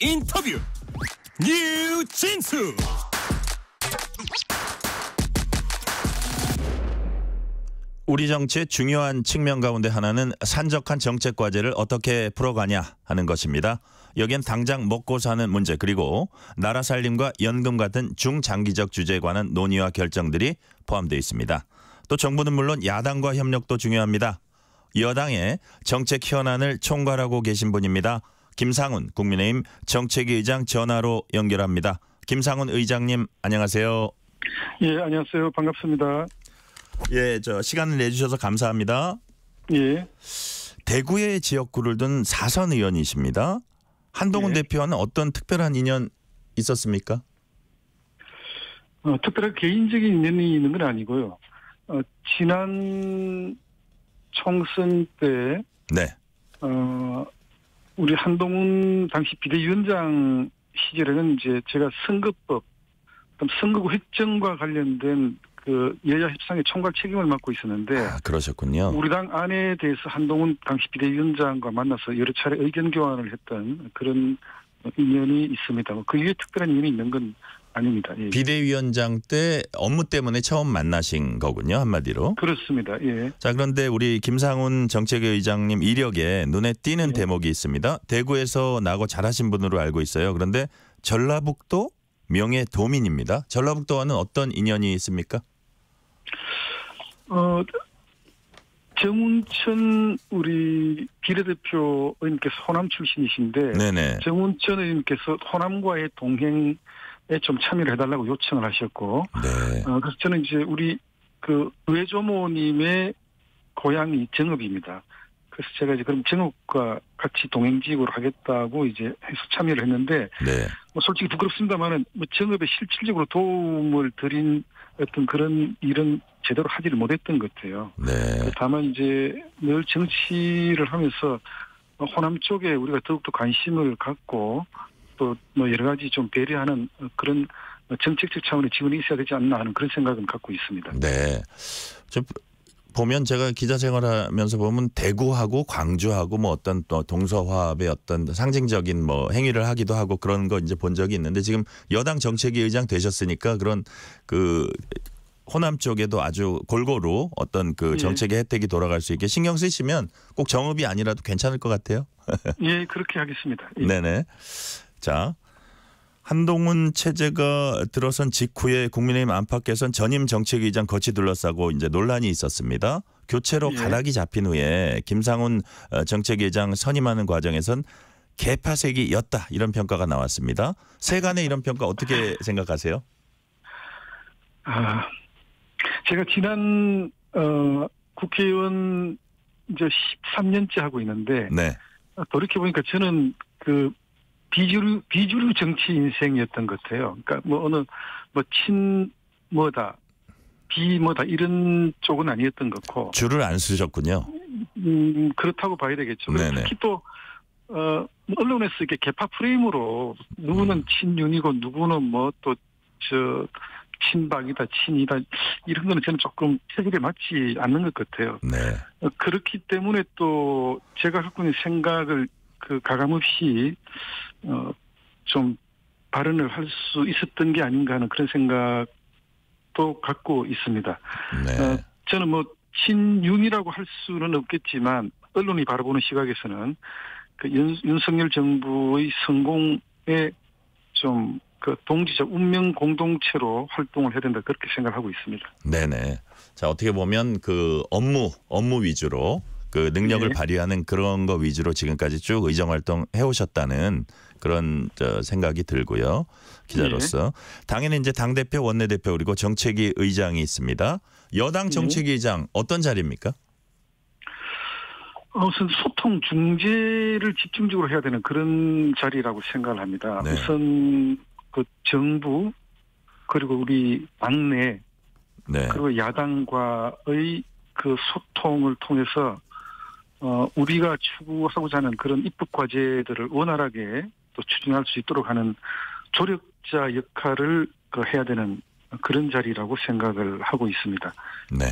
인터뷰 뉴진수. 우리 정치의 중요한 측면 가운데 하나는 산적한 정책 과제를 어떻게 풀어가냐 하는 것입니다. 여기엔 당장 먹고 사는 문제, 그리고 나라 살림과 연금 같은 중장기적 주제에 관한 논의와 결정들이 포함되어 있습니다. 또 정부는 물론 야당과 협력도 중요합니다. 여당의 정책 현안을 총괄하고 계신 분입니다. 김상훈 국민의힘 정책위 의장 전화로 연결합니다. 김상훈 의장님, 안녕하세요. 예, 안녕하세요. 반갑습니다. 예, 시간을 내주셔서 감사합니다. 예. 대구의 지역구를 둔 4선 의원이십니다. 한동훈 예. 대표와는 어떤 특별한 인연 있었습니까? 특별한 개인적인 인연이 있는 건 아니고요. 지난 총선 때 네. 우리 한동훈 당시 비대위원장 시절에는 이제 제가 선거법, 선거구 획정과 관련된 그 여야 협상의 총괄 책임을 맡고 있었는데, 그러셨군요. 우리 당 안에 대해서 한동훈 당시 비대위원장과 만나서 여러 차례 의견 교환을 했던 그런 인연이 있습니다. 그 이후에 특별한 인연이 있는 건 아닙니다. 예. 비대위원장 때 업무 때문에 처음 만나신 거군요, 한마디로. 그렇습니다. 예. 자, 그런데 우리 김상훈 정책위 의장님 이력에 눈에 띄는 예. 대목이 있습니다. 대구에서 나고 잘하신 분으로 알고 있어요. 그런데 전라북도 명예도민입니다. 전라북도와는 어떤 인연이 있습니까? 정운천 우리 비례대표 의원님께서 호남 출신이신데, 네네. 정운천 의원님께서 호남과의 동행에 좀 참여를 해달라고 요청을 하셨고, 네. 그래서 저는 이제 우리 그 외조모님의 고향이 정읍입니다. 그래서 제가 이제 그럼 정읍과 같이 동행지역으로 하겠다고 이제 해서 참여를 했는데, 네. 솔직히 부끄럽습니다만은 정읍에 실질적으로 도움을 드린 어떤 그런 일은 제대로 하지를 못했던 것 같아요. 네. 다만 이제 늘 정치를 하면서 호남 쪽에 우리가 더욱더 관심을 갖고 또 뭐 여러 가지 좀 배려하는 그런 정책적 차원의 지원이 있어야 되지 않나 하는 그런 생각은 갖고 있습니다. 네. 보면 제가 기자 생활하면서 보면 대구하고 광주하고 뭐 어떤 또 동서화합의 어떤 상징적인 뭐 행위를 하기도 하고 그런 거 이제 본 적이 있는데, 지금 여당 정책위 의장 되셨으니까 그런 그 호남 쪽에도 아주 골고루 어떤 그 정책의 혜택이 돌아갈 수 있게 신경 쓰시면 꼭 정읍이 아니라도 괜찮을 것 같아요. 예, 그렇게 하겠습니다. 예. 네네. 자, 한동훈 체제가 들어선 직후에 국민의힘 안팎에선 전임 정책위의장 거치 둘러싸고 이제 논란이 있었습니다. 교체로 예. 가닥이 잡힌 후에 김상훈 정책위의장 선임하는 과정에선 개파색이었다, 이런 평가가 나왔습니다. 세간의 이런 평가 어떻게 생각하세요? 제가 지난 국회의원 이제 13년째 하고 있는데, 네. 돌이켜 보니까 저는 그 비주류 정치 인생이었던 것 같아요. 그러니까 뭐 어느 뭐 친뭐다 비뭐다 이런 쪽은 아니었던 것 같고. 줄을 안 쓰셨군요. 그렇다고 봐야 되겠죠. 네네. 특히 또 언론에서 이렇게 개파 프레임으로 누구는 친윤이고 누구는 뭐 또 친박이다, 친이다, 이런 거는 저는 조금 체질에 맞지 않는 것 같아요. 네. 그렇기 때문에 또 제가 갖고 있는 생각을 그 가감없이 좀 발언을 할 수 있었던 게 아닌가 하는 그런 생각도 갖고 있습니다. 네. 저는 뭐 친윤이라고 할 수는 없겠지만 언론이 바라보는 시각에서는 그 윤석열 정부의 성공에 좀 그 동지적 운명 공동체로 활동을 해야 된다, 그렇게 생각하고 있습니다. 네네. 자, 어떻게 보면 그 업무 위주로 그 능력을 네. 발휘하는 그런 거 위주로 지금까지 쭉 의정 활동 해오셨다는 그런 생각이 들고요. 기자로서. 당연히 이제 당대표, 원내대표 그리고 정책위 의장이 있습니다. 여당 정책위 의장 어떤 자리입니까? 우선 소통 중재를 집중적으로 해야 되는 그런 자리라고 생각을 합니다. 네. 우선 그 정부 그리고 우리 당내 네. 그리고 야당과의 그 소통을 통해서 우리가 추구하고자 하는 그런 입법 과제들을 원활하게 또 추진할 수 있도록 하는 조력자 역할을 해야 되는 그런 자리라고 생각을 하고 있습니다. 네.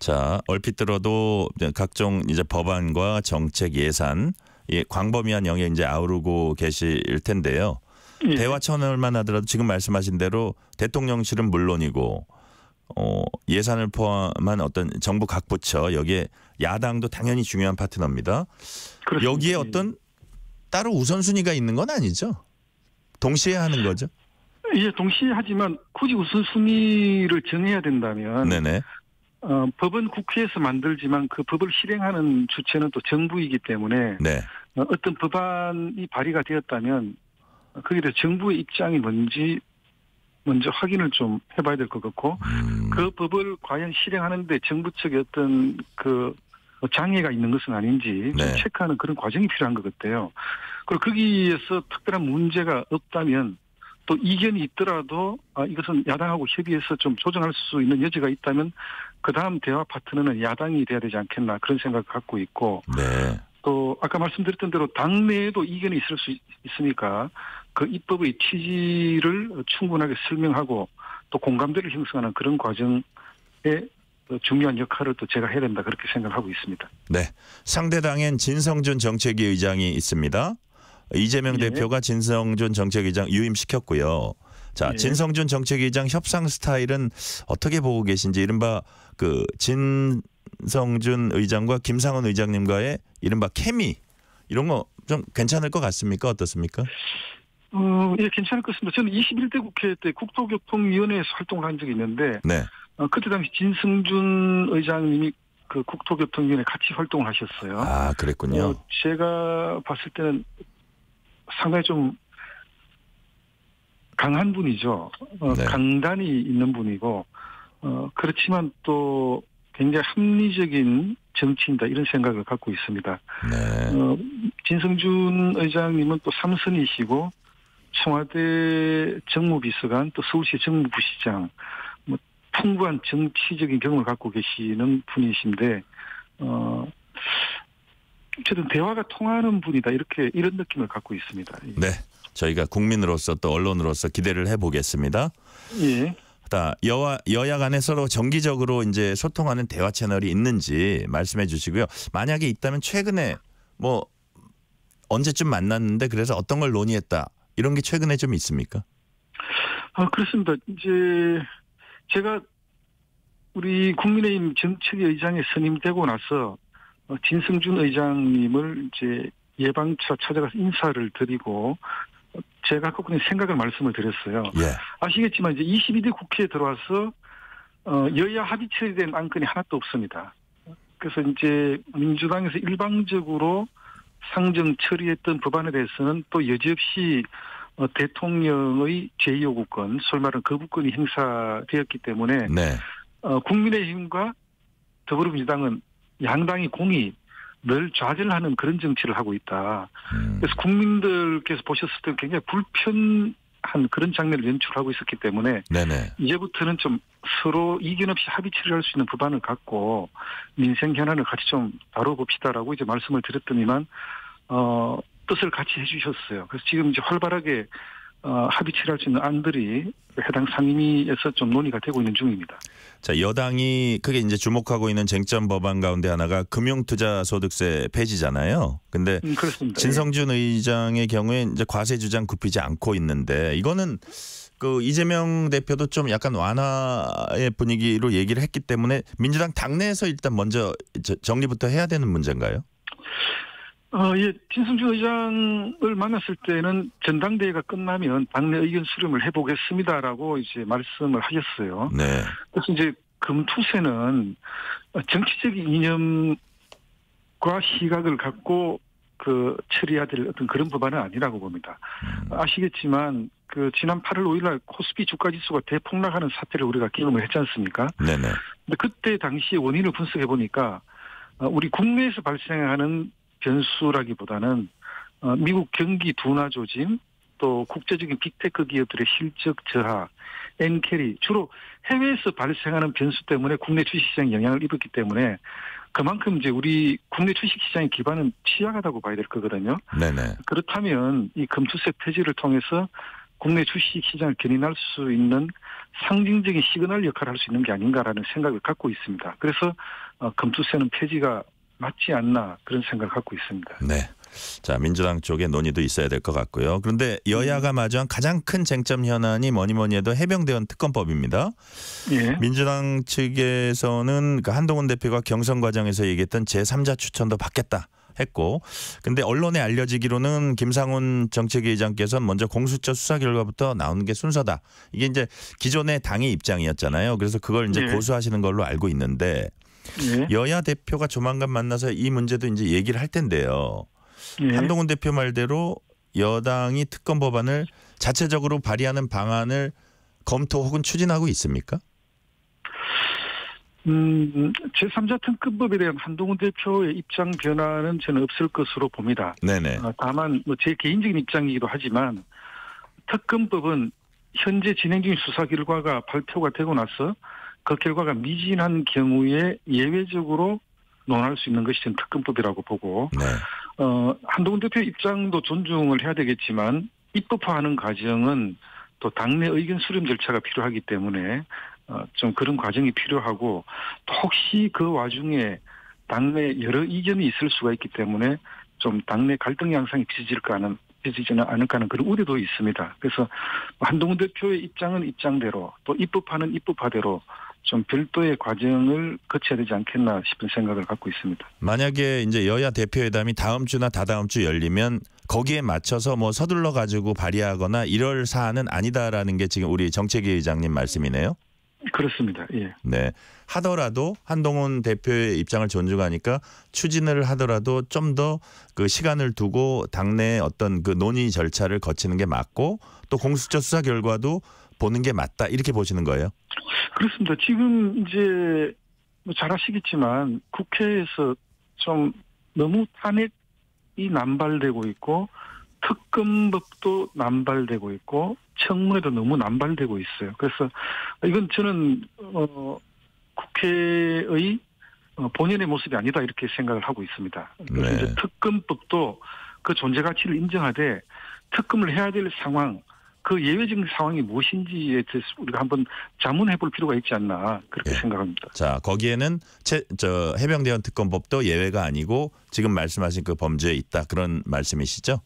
자, 얼핏 들어도 각종 이제 법안과 정책 예산 이 광범위한 영역 이제 아우르고 계실 텐데요. 예. 대화 채널만 하더라도 지금 말씀하신 대로 대통령실은 물론이고 예산을 포함한 어떤 정부 각 부처 여기에 야당도 당연히 중요한 파트너입니다. 그렇습니다. 여기에 어떤 따로 우선순위가 있는 건 아니죠? 동시에 하는 거죠? 예, 동시에 하지만 굳이 우선순위를 정해야 된다면 네네. 법은 국회에서 만들지만 그 법을 실행하는 주체는 또 정부이기 때문에 네. 어떤 법안이 발의가 되었다면 거기에 대해서 정부의 입장이 뭔지 먼저 확인을 좀 해봐야 될 것 같고 그 법을 과연 실행하는데 정부 측의 어떤 그 장애가 있는 것은 아닌지 좀 네. 체크하는 그런 과정이 필요한 것 같아요. 그리고 거기에서 특별한 문제가 없다면 또 이견이 있더라도 이것은 야당하고 협의해서 좀 조정할 수 있는 여지가 있다면 그다음 대화 파트너는 야당이 돼야 되지 않겠나 그런 생각을 갖고 있고 네. 또 아까 말씀드렸던 대로 당내에도 이견이 있을 수 있으니까 그 입법의 취지를 충분하게 설명하고 또 공감대를 형성하는 그런 과정에 중요한 역할을 또 제가 해야 된다 그렇게 생각하고 있습니다. 네. 상대 당엔 진성준 정책위 의장이 있습니다. 이재명 예. 대표가 진성준 정책위의장 유임시켰고요. 자, 예. 진성준 정책위의장 협상 스타일은 어떻게 보고 계신지 이른바 그 진성준 의장과 김상원 의장님과의 이른바 케미 이런 거 좀 괜찮을 것 같습니까? 어떻습니까? 예, 괜찮을 것 같습니다. 저는 21대 국회 때 국토교통위원회에서 활동을 한 적이 있는데 네. 그때 당시 진성준 의장님이 그 국토교통위원회 같이 활동을 하셨어요. 아, 그랬군요. 제가 봤을 때는 상당히 좀 강한 분이죠. 네. 강단이 있는 분이고 그렇지만 또 굉장히 합리적인 정치인다 이런 생각을 갖고 있습니다. 네. 진성준 의장님은 또 삼선이시고 청와대 정무비서관 또 서울시 정무부시장 풍부한 정치적인 경험을 갖고 계시는 분이신데 어쨌든 대화가 통하는 분이다 이런 느낌을 갖고 있습니다. 네. 저희가 국민으로서 또 언론으로서 기대를 해보겠습니다. 예. 여야 간에 서로 정기적으로 이제 소통하는 대화 채널이 있는지 말씀해 주시고요. 만약에 있다면 최근에 뭐 언제쯤 만났는데 그래서 어떤 걸 논의했다 이런 게 최근에 좀 있습니까? 그렇습니다. 이제 제가 우리 국민의힘 정책위 의장에 선임되고 나서 진성준 의장님을 이제 예방차 찾아가서 인사를 드리고 제가 갖고 있는 생각을 말씀을 드렸어요. 예. 아시겠지만 이제 22대 국회에 들어와서 여야 합의 처리된 안건이 하나도 없습니다. 그래서 이제 민주당에서 일방적으로 상정 처리했던 법안에 대해서는 또 여지없이 대통령의 제2요구권, 소위 말하는 거부권이 행사되었기 때문에 네. 국민의힘과 더불어민주당은 양당이 공히 늘 좌절하는 그런 정치를 하고 있다. 그래서 국민들께서 보셨을 때 굉장히 불편한 그런 장면을 연출하고 있었기 때문에 네네. 이제부터는 좀 서로 이견 없이 합의 처리할 수 있는 법안을 갖고 민생 현안을 같이 좀 다뤄봅시다라고 이제 말씀을 드렸더니만 뜻을 같이 해주셨어요. 그래서 지금 이제 활발하게 합의 처리할 수 있는 안들이 해당 상임위에서 좀 논의가 되고 있는 중입니다. 자, 여당이 크게 이제 주목하고 있는 쟁점 법안 가운데 하나가 금융투자소득세 폐지잖아요. 근데 그렇습니다. 진성준 의장의 경우에 이제 과세 주장 굽히지 않고 있는데 이거는 그 이재명 대표도 좀 약간 완화의 분위기로 얘기를 했기 때문에 민주당 당내에서 일단 먼저 정리부터 해야 되는 문제인가요? 예, 진성준 의장을 만났을 때는 전당대회가 끝나면 당내 의견 수렴을 해보겠습니다라고 이제 말씀을 하셨어요. 네. 그래서 이제 금투세는 정치적인 이념과 시각을 갖고 그 처리해야 될 어떤 그런 법안은 아니라고 봅니다. 아시겠지만 그 지난 8월 5일날 코스피 주가지수가 대폭락하는 사태를 우리가 경험을 했지 않습니까? 네네. 근데 그때 당시 원인을 분석해 보니까 우리 국내에서 발생하는 변수라기보다는 미국 경기 둔화 조짐 또 국제적인 빅테크 기업들의 실적 저하, 엔캐리 주로 해외에서 발생하는 변수 때문에 국내 주식시장에 영향을 입었기 때문에 그만큼 이제 우리 국내 주식시장의 기반은 취약하다고 봐야 될 거거든요. 네네. 그렇다면 이 금투세 폐지를 통해서 국내 주식시장을 견인할 수 있는 상징적인 시그널 역할을 할 수 있는 게 아닌가라는 생각을 갖고 있습니다. 그래서 금투세는 폐지가 맞지 않나 그런 생각을 갖고 있습니다. 네. 자, 민주당 쪽에 논의도 있어야 될 것 같고요. 그런데 여야가 마주한 가장 큰 쟁점 현안이 뭐니 해도 해병대원 특검법입니다. 예. 민주당 측에서는 그 한동훈 대표가 경선 과정에서 얘기했던 제3자 추천도 받겠다 했고, 근데 언론에 알려지기로는 김상훈 정책위의장께서는 먼저 공수처 수사 결과부터 나오는 게 순서다. 이게 이제 기존의 당의 입장이었잖아요. 그래서 그걸 이제 예. 고수하시는 걸로 알고 있는데 예. 여야 대표가 조만간 만나서 이 문제도 이제 얘기를 할 텐데요. 예. 한동훈 대표 말대로 여당이 특검 법안을 자체적으로 발의하는 방안을 검토 혹은 추진하고 있습니까? 제3자 특검법에 대한 한동훈 대표의 입장 변화는 저는 없을 것으로 봅니다. 네네. 다만 제 개인적인 입장이기도 하지만 특검법은 현재 진행 중인 수사 결과가 발표가 되고 나서 그 결과가 미진한 경우에 예외적으로 논할 수 있는 것이 저는 특검법이라고 보고, 네. 한동훈 대표의 입장도 존중을 해야 되겠지만 입법화하는 과정은 또 당내 의견 수렴 절차가 필요하기 때문에 좀 그런 과정이 필요하고, 또 혹시 그 와중에 당내 여러 이견이 있을 수가 있기 때문에 좀 당내 갈등 양상이 빚어지지는 않을까 하는 그런 우려도 있습니다. 그래서 한동훈 대표의 입장은 입장대로, 또 입법화는 입법화대로 좀 별도의 과정을 거쳐야 되지 않겠나 싶은 생각을 갖고 있습니다. 만약에 이제 여야 대표회담이 다음 주나 다다음 주 열리면 거기에 맞춰서 뭐 서둘러 가지고 발의하거나 이럴 사안은 아니다라는 게 지금 우리 정책위 의장님 말씀이네요. 그렇습니다. 예. 네. 하더라도 한동훈 대표의 입장을 존중하니까 추진을 하더라도 좀 더 그 시간을 두고 당내의 어떤 그 논의 절차를 거치는 게 맞고, 또 공수처 수사 결과도 보는 게 맞다, 이렇게 보시는 거예요? 그렇습니다. 지금 이제 잘 아시겠지만 국회에서 좀 너무 탄핵이 남발되고 있고, 특검법도 남발되고 있고, 청문회도 너무 남발되고 있어요. 그래서 이건 저는 국회의 본연의 모습이 아니다, 이렇게 생각을 하고 있습니다. 그래서 네. 이제 특검법도 그 존재 가치를 인정하되 특검을 해야 될 상황, 그 예외적인 상황이 무엇인지에 대해서 우리가 한번 자문해 볼 필요가 있지 않나, 그렇게 예. 생각합니다. 자, 거기에는 해병대원 특검법도 예외가 아니고 지금 말씀하신 그 범죄에 있다, 그런 말씀이시죠?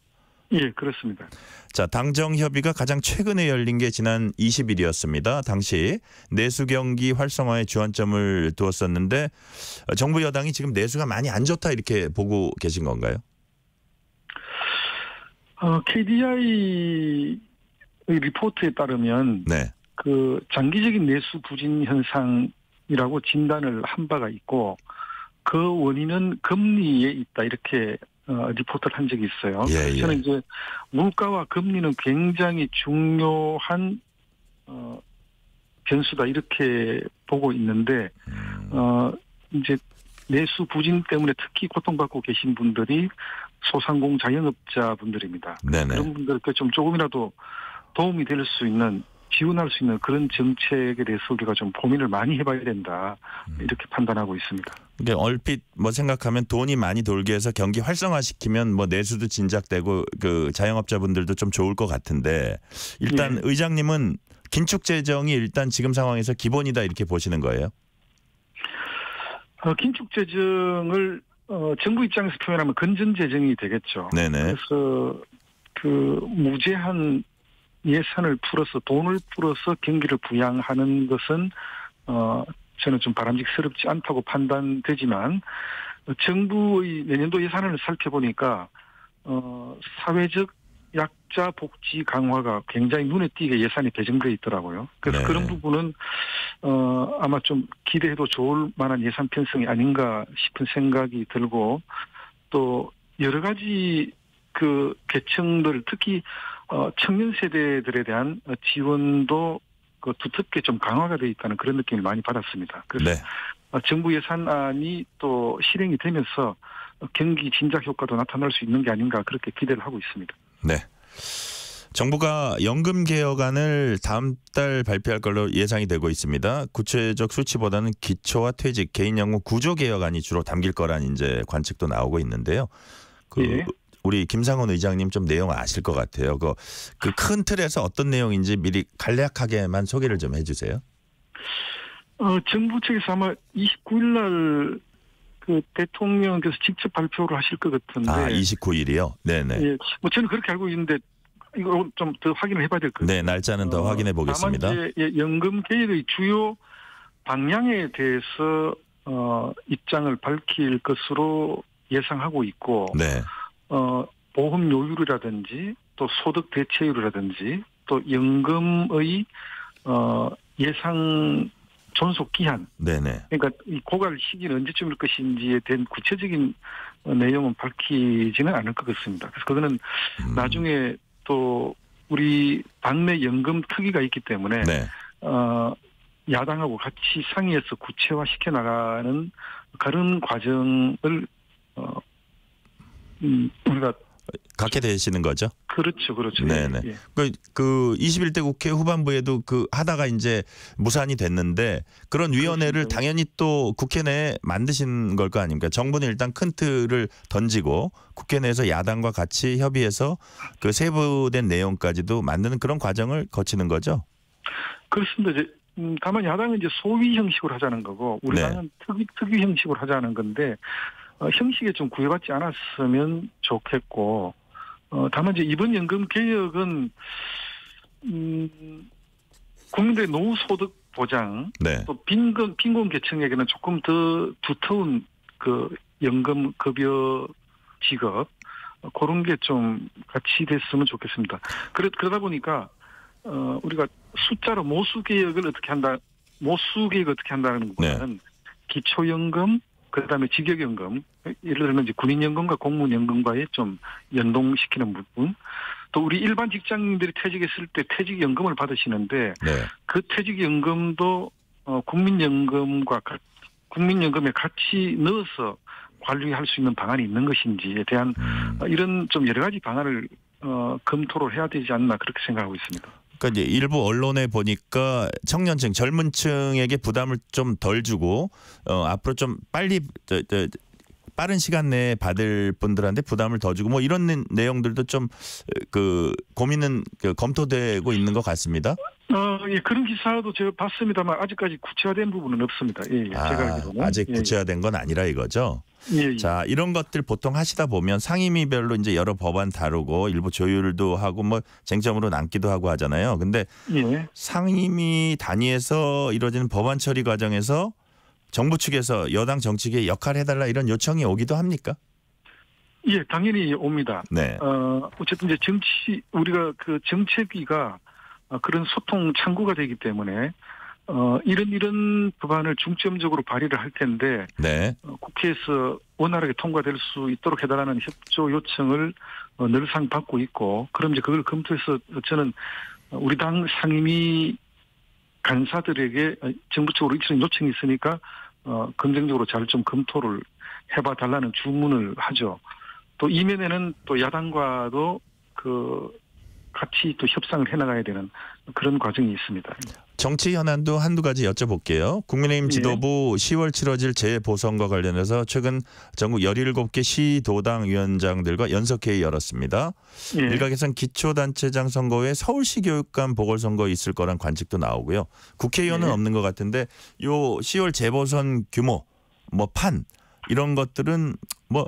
예, 그렇습니다. 자, 당정 협의가 가장 최근에 열린 게 지난 20일이었습니다. 당시 내수 경기 활성화에 주안점을 두었었는데 정부 여당이 지금 내수가 많이 안 좋다, 이렇게 보고 계신 건가요? KDI 리포트에 따르면 네. 그 장기적인 내수 부진 현상이라고 진단을 한 바가 있고, 그 원인은 금리에 있다, 이렇게 리포트를 한 적이 있어요. 예, 예. 저는 이제 물가와 금리는 굉장히 중요한 변수다, 이렇게 보고 있는데, 이제 내수 부진 때문에 특히 고통받고 계신 분들이 소상공 자영업자 분들입니다. 네네. 그런 분들께 좀 조금이라도 도움이 될 수 있는, 지원할 수 있는 그런 정책에 대해서 우리가 좀 고민을 많이 해봐야 된다, 이렇게 판단하고 있습니다. 근데 얼핏 뭐 생각하면 돈이 많이 돌게 해서 경기 활성화시키면 뭐 내수도 진작되고 그 자영업자분들도 좀 좋을 것 같은데, 일단 네. 의장님은 긴축 재정이 일단 지금 상황에서 기본이다, 이렇게 보시는 거예요? 긴축 재정을 정부 입장에서 표현하면 건전 재정이 되겠죠. 네네. 그래서 그 무제한 예산을 풀어서, 돈을 풀어서 경기를 부양하는 것은 저는 좀 바람직스럽지 않다고 판단되지만, 정부의 내년도 예산을 살펴보니까 사회적 약자 복지 강화가 굉장히 눈에 띄게 예산이 배정되어 있더라고요. 그래서 네. 그런 부분은 아마 좀 기대해도 좋을 만한 예산 편성이 아닌가 싶은 생각이 들고, 또 여러 가지 그 계층들, 특히 청년 세대들에 대한 지원도 그 두텁게 좀 강화가 되어 있다는 그런 느낌을 많이 받았습니다. 그래서 네. 정부 예산안이 또 실행이 되면서 경기 진작 효과도 나타날 수 있는 게 아닌가, 그렇게 기대를 하고 있습니다. 네. 정부가 연금 개혁안을 다음 달 발표할 걸로 예상이 되고 있습니다. 구체적 수치보다는 기초와 퇴직, 개인연금 구조 개혁안이 주로 담길 거란 이제 관측도 나오고 있는데요. 예. 우리 김상훈 의장님 좀 내용 아실 것 같아요. 그 큰 틀에서 어떤 내용인지 미리 간략하게만 소개를 좀 해주세요. 정부 측에서 아마 29일 날 그 대통령께서 직접 발표를 하실 것 같은데. 29일이요? 네네. 예, 뭐 저는 그렇게 알고 있는데 이거 좀 더 확인을 해봐야 될 것 같아요. 네, 날짜는 더 확인해 보겠습니다. 다만 이제 연금 개혁의 주요 방향에 대해서 입장을 밝힐 것으로 예상하고 있고, 네. 보험 요율이라든지 또 소득 대체율이라든지 또 연금의 예상 존속 기한, 네네. 그러니까 이 고갈 시기는 언제쯤일 것인지에 대한 구체적인 내용은 밝히지는 않을 것 같습니다. 그래서 그거는 나중에 또 우리 당내 연금 특위가 있기 때문에 네. 야당하고 같이 상의해서 구체화시켜 나가는 그런 과정을 우리가 갖게 되시는 거죠? 그렇죠. 네네. 예. 그 21대 국회 후반부에도 그 하다가 이제 무산이 됐는데 그런 위원회를 그렇습니다. 당연히 또 국회 내에 만드신 걸 거 아닙니까? 정부는 일단 큰 틀을 던지고 국회 내에서 야당과 같이 협의해서 그 세부된 내용까지도 만드는 그런 과정을 거치는 거죠? 그렇습니다. 이제 다만 야당은 이제 소위 형식으로 하자는 거고 우리 네. 당은 특위 형식으로 하자는 건데 형식에 좀 구애받지 않았으면 좋겠고 다만 이제 이번 연금 개혁은 국민들의 노후 소득 보장 네. 또 빈곤 계층에게는 조금 더 두터운 그 연금 급여 지급 그런 게 좀 같이 됐으면 좋겠습니다. 그러다 보니까 우리가 숫자로 모수 개혁을 어떻게 한다는 것보다는 기초연금 그다음에 직역연금, 예를 들면 이제 군인연금과 공무원연금과의 좀 연동시키는 부분, 또 우리 일반 직장인들이 퇴직했을 때 퇴직연금을 받으시는데 그 퇴직연금도 국민연금에 같이 넣어서 관리할 수 있는 방안이 있는 것인지에 대한 이런 좀 여러 가지 방안을 검토를 해야 되지 않나 그렇게 생각하고 있습니다. 그러니까 이제 일부 언론에 보니까 청년층, 젊은층에게 부담을 좀 덜 주고 앞으로 좀 빨리 빠른 시간 내에 받을 분들한테 부담을 더 주고 뭐 이런 내용들도 좀 그 고민은 검토되고 있는 것 같습니다. 예, 그런 기사도 제가 봤습니다만 아직까지 구체화된 부분은 없습니다. 예, 제가 알기로는. 아직 구체화된 건 아니라 이거죠. 예. 자, 이런 것들 보통 하시다 보면 상임위별로 이제 여러 법안 다루고 일부 조율도 하고 뭐 쟁점으로 남기도 하고 하잖아요. 근데 예. 상임위 단위에서 이루어지는 법안 처리 과정에서 정부 측에서 여당 정치계에 역할을 해달라 이런 요청이 오기도 합니까? 예, 당연히 옵니다. 네. 어쨌든 이제 우리가 그 정책위가 그런 소통 창구가 되기 때문에 이런 법안을 중점적으로 발의를 할 텐데 네. 국회에서 원활하게 통과될 수 있도록 해달라는 협조 요청을 늘상 받고 있고 그럼 이제 그걸 검토해서 저는 우리 당 상임위 간사들에게 정부 쪽으로 이런 요청이 있으니까 긍정적으로 잘 좀 검토를 해봐 달라는 주문을 하죠. 또 이면에는 또 야당과도 같이 또 협상을 해나가야 되는 그런 과정이 있습니다. 정치 현안도 한두 가지 여쭤볼게요. 국민의힘 지도부 10월 치러질 재보선과 관련해서 최근 전국 17개 시도당 위원장들과 연석회의 열었습니다. 일각에선 기초단체장 선거에 서울시 교육감 보궐선거 있을 거란 관측도 나오고요. 국회의원은 없는 것 같은데 요 10월 재보선 규모, 뭐 판 이런 것들은 뭐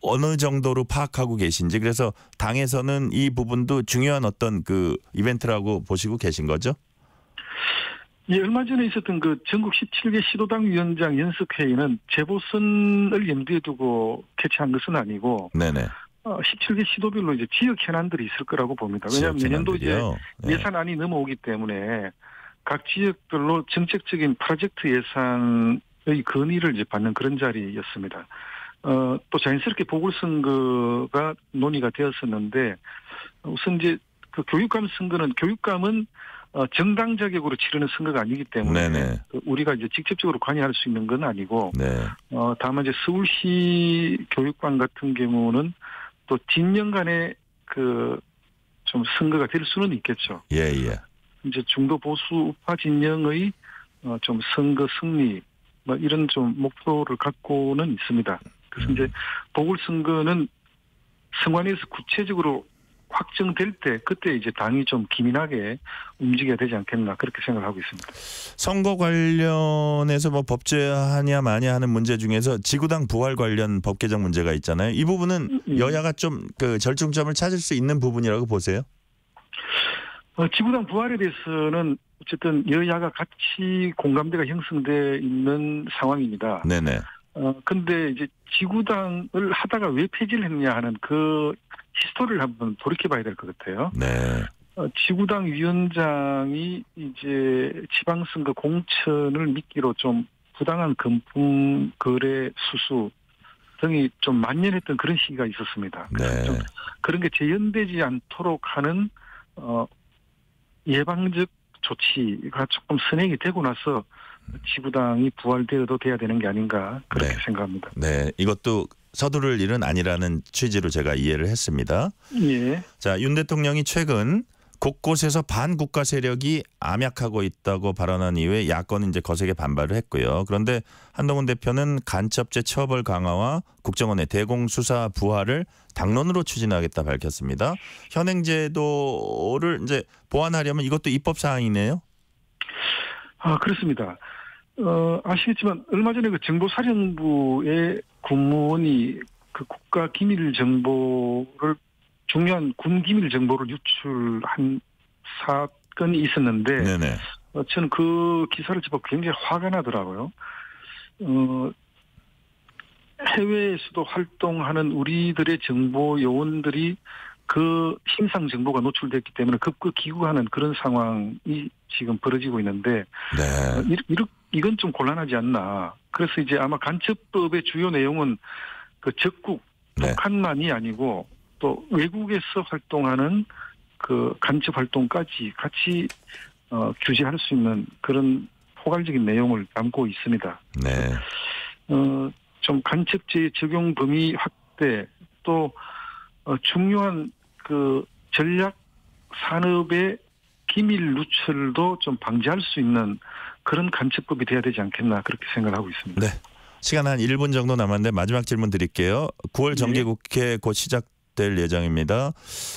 어느 정도로 파악하고 계신지 그래서 당에서는 이 부분도 중요한 어떤 그 이벤트라고 보시고 계신 거죠? 예, 얼마 전에 있었던 그 전국 17개 시도당 위원장 연석회의는 재보선을 염두에 두고 개최한 것은 아니고, 네네. 17개 시도별로 이제 지역 현안들이 있을 거라고 봅니다. 왜냐하면 내년도 이제 예산안이 넘어오기 때문에 각 지역별로 정책적인 프로젝트 예산의 건의를 이제 받는 그런 자리였습니다. 또 자연스럽게 보궐선거가 논의가 되었었는데 우선 이제 그 교육감 선거는 교육감은 정당 자격으로 치르는 선거가 아니기 때문에 우리가 이제 직접적으로 관여할 수 있는 건 아니고 다만 이제 서울시 교육감 같은 경우는 또 진영간의 그 좀 선거가 될 수는 있겠죠. 이제 중도 보수 우파 진영의 좀 선거 승리 뭐 이런 좀 목표를 갖고는 있습니다. 그래서 이제 보궐선거는 선관위에서 구체적으로 확정될 때 그때 이제 당이 좀 기민하게 움직여야 되지 않겠나 그렇게 생각하고 있습니다. 선거 관련해서 뭐 법제하냐 마냐 하는 문제 중에서 지구당 부활 관련 법 개정 문제가 있잖아요. 이 부분은 여야가 좀 그 절충점을 찾을 수 있는 부분이라고 보세요? 지구당 부활에 대해서는 어쨌든 여야가 같이 공감대가 형성돼 있는 상황입니다. 네네. 근데 이제 지구당을 하다가 왜 폐지를 했냐 하는 그 히스토리를 한번 돌이켜봐야 될 것 같아요. 네. 지구당 위원장이 이제 지방선거 공천을 미끼로 좀 부당한 금품 거래 수수 등이 좀 만연했던 그런 시기가 있었습니다. 네. 좀 그런 게 재현되지 않도록 하는 예방적 조치가 조금 선행이 되고 나서 지구당이 부활되어도 돼야 되는 게 아닌가 그렇게 네. 생각합니다. 네. 이것도 서두를 일은 아니라는 취지로 제가 이해를 했습니다. 예. 자, 윤 대통령이 최근 곳곳에서 반국가 세력이 암약하고 있다고 발언한 이후에 야권은 이제 거세게 반발을 했고요. 그런데 한동훈 대표는 간첩죄 처벌 강화와 국정원의 대공수사 부활을 당론으로 추진하겠다 밝혔습니다. 현행제도를 이제 보완하려면 이것도 입법 사항이네요. 그렇습니다. 아시겠지만 얼마 전에 그 정보사령부의 군무원이 그 국가 기밀 정보를 중요한 군 기밀 정보를 유출한 사건이 있었는데 네네. 저는 그 기사를 접하고 굉장히 화가 나더라고요. 해외에서도 활동하는 우리들의 정보 요원들이 그 신상 정보가 노출됐기 때문에 급급 귀국하는 그런 상황이 지금 벌어지고 있는데 네. 이건 좀 곤란하지 않나. 그래서 이제 아마 간첩법의 주요 내용은 그 적국 네. 북한만이 아니고 또 외국에서 활동하는 그 간첩 활동까지 같이 규제할 수 있는 그런 포괄적인 내용을 담고 있습니다. 네. 좀 간첩죄 적용 범위 확대 또 중요한 그 전략 산업의 기밀 누출도 좀 방지할 수 있는 그런 간첩법이 돼야 되지 않겠나 그렇게 생각하고 있습니다. 네. 시간 한 1분 정도 남았는데 마지막 질문 드릴게요. 9월 정기국회 곧 시작될 예정입니다.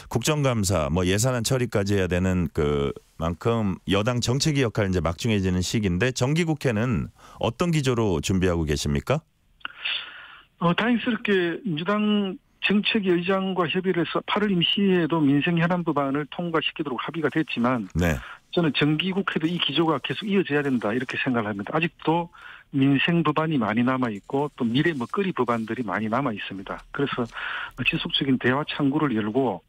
국정감사, 뭐 예산안 처리까지 해야 되는 그만큼 여당 정책위 역할이 이제 막중해지는 시기인데 정기국회는 어떤 기조로 준비하고 계십니까? 다행스럽게 민주당 정책위 의장과 협의를 해서 8월 임시회에도 민생 현안 법안을 통과시키도록 합의가 됐지만 네. 저는 정기국회도 이 기조가 계속 이어져야 된다 이렇게 생각을 합니다. 아직도 민생 법안이 많이 남아있고 또 미래 먹거리 법안들이 많이 남아있습니다. 그래서 지속적인 대화 창구를 열고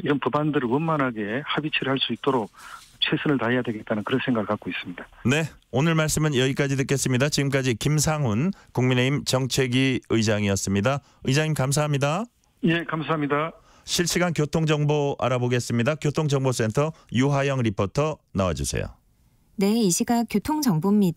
이런 법안들을 원만하게 합의 처리할 수 있도록 최선을 다해야 되겠다는 그런 생각을 갖고 있습니다. 네. 오늘 말씀은 여기까지 듣겠습니다. 지금까지 김상훈 국민의힘 정책위 의장이었습니다. 의장님 감사합니다. 예, 감사합니다. 실시간 교통정보 알아보겠습니다. 교통정보센터 유하영 리포터 나와주세요. 네, 이 시각 교통정보입니다.